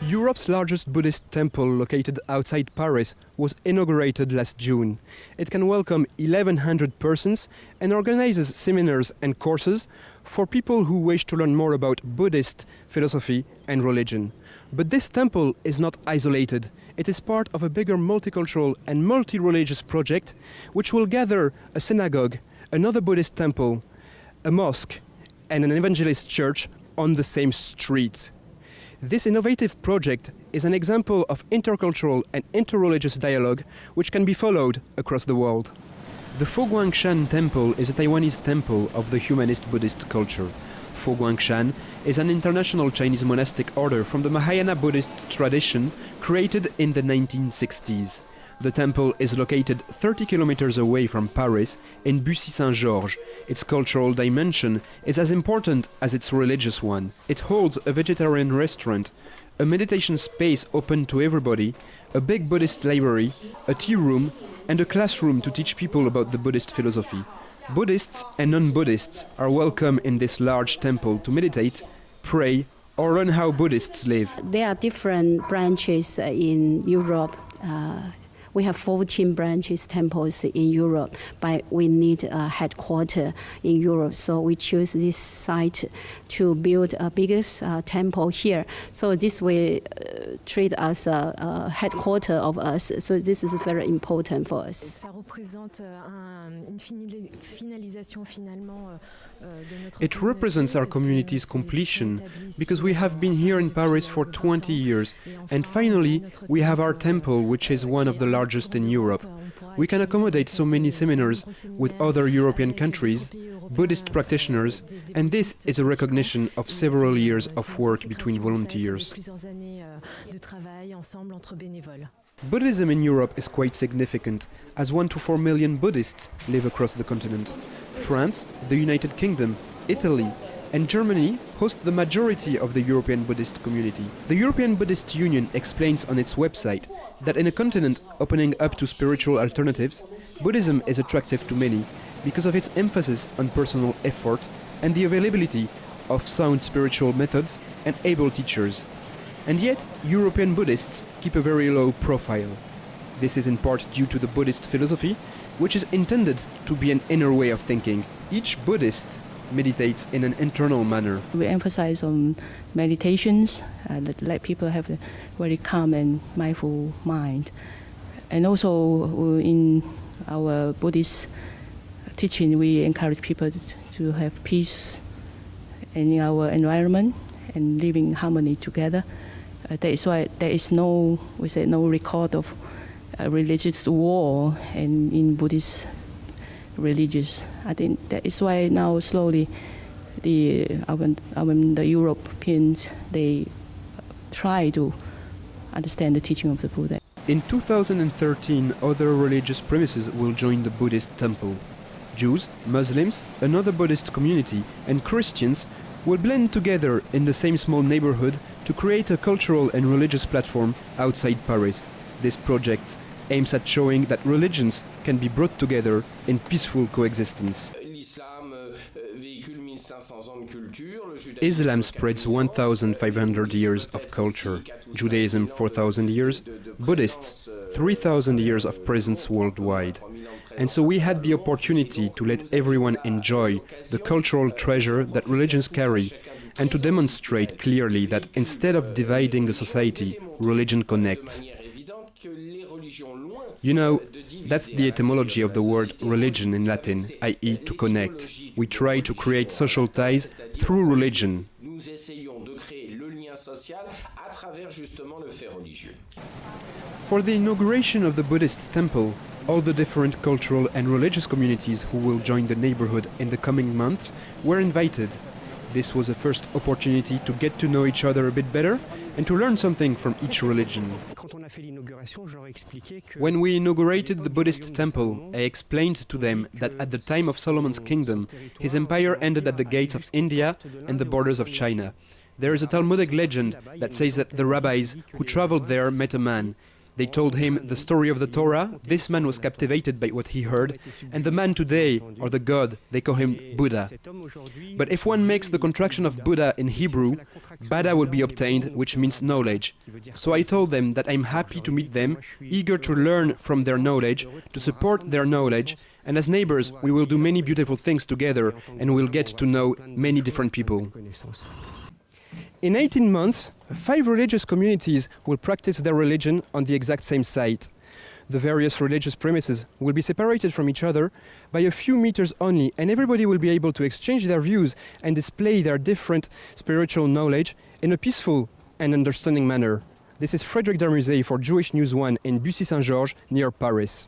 Europe's largest Buddhist temple located outside Paris was inaugurated last June. It can welcome 1,100 persons and organizes seminars and courses for people who wish to learn more about Buddhist philosophy and religion. But this temple is not isolated. It is part of a bigger multicultural and multi-religious project which will gather a synagogue, another Buddhist temple, a mosque and an evangelist church on the same street. This innovative project is an example of intercultural and interreligious dialogue which can be followed across the world. The Fo Guangshan Temple is a Taiwanese temple of the humanist Buddhist culture. Fo Guangshan is an international Chinese monastic order from the Mahayana Buddhist tradition created in the 1960s. The temple is located 30 kilometers away from Paris in Bussy-Saint-Georges. Its cultural dimension is as important as its religious one. It holds a vegetarian restaurant, a meditation space open to everybody, a big Buddhist library, a tea room, and a classroom to teach people about the Buddhist philosophy. Buddhists and non-Buddhists are welcome in this large temple to meditate, pray, or learn how Buddhists live. There are different branches in Europe. We have 14 branches, temples in Europe, but we need a headquarters in Europe. So we choose this site to build a biggest temple here. So this will treat us a headquarters of us. So this is very important for us. It represents our community's completion, because we have been here in Paris for 20 years, and finally we have our temple, which is one of the largest in Europe. We can accommodate so many seminars with other European countries, Buddhist practitioners, and this is a recognition of several years of work between volunteers. Buddhism in Europe is quite significant, as 1 to 4 million Buddhists live across the continent. France, the United Kingdom, Italy, and Germany host the majority of the European Buddhist community. The European Buddhist Union explains on its website that in a continent opening up to spiritual alternatives, Buddhism is attractive to many because of its emphasis on personal effort and the availability of sound spiritual methods and able teachers. And yet, European Buddhists keep a very low profile. This is in part due to the Buddhist philosophy, which is intended to be an inner way of thinking. Each Buddhist meditates in an internal manner. We emphasize on meditations that let people have a very calm and mindful mind. And also in our Buddhist teaching, we encourage people to have peace in our environment and live in harmony together. That is why there is no record of a religious war and in Buddhist religious. I think that is why now slowly the Europeans, they try to understand the teaching of the Buddha. In 2013, other religious premises will join the Buddhist temple. Jews, Muslims, another Buddhist community, and Christians will blend together in the same small neighborhood to create a cultural and religious platform outside Paris. This project aims at showing that religions can be brought together in peaceful coexistence. Islam spreads 1,500 years of culture, Judaism 4,000 years, Buddhists 3,000 years of presence worldwide. And so we had the opportunity to let everyone enjoy the cultural treasure that religions carry and to demonstrate clearly that instead of dividing the society, religion connects. You know, that's the etymology of the word religion in Latin, i.e. to connect. We try to create social ties through religion. For the inauguration of the Buddhist temple, all the different cultural and religious communities who will join the neighborhood in the coming months were invited. This was a first opportunity to get to know each other a bit better and to learn something from each religion. When we inaugurated the Buddhist temple, I explained to them that at the time of Solomon's kingdom, his empire ended at the gates of India and the borders of China. There is a Talmudic legend that says that the rabbis who traveled there met a man. They told him the story of the Torah. This man was captivated by what he heard, and the man today, or the God, they call him Buddha. But if one makes the contraction of Buddha in Hebrew, Bada will be obtained, which means knowledge. So I told them that I'm happy to meet them, eager to learn from their knowledge, to support their knowledge, and as neighbors we will do many beautiful things together and we'll get to know many different people. In 18 months, 5 religious communities will practice their religion on the exact same site. The various religious premises will be separated from each other by a few meters only, and everybody will be able to exchange their views and display their different spiritual knowledge in a peaceful and understanding manner. This is Frédéric Darmusé for Jewish News 1 in Bussy-Saint-Georges, near Paris.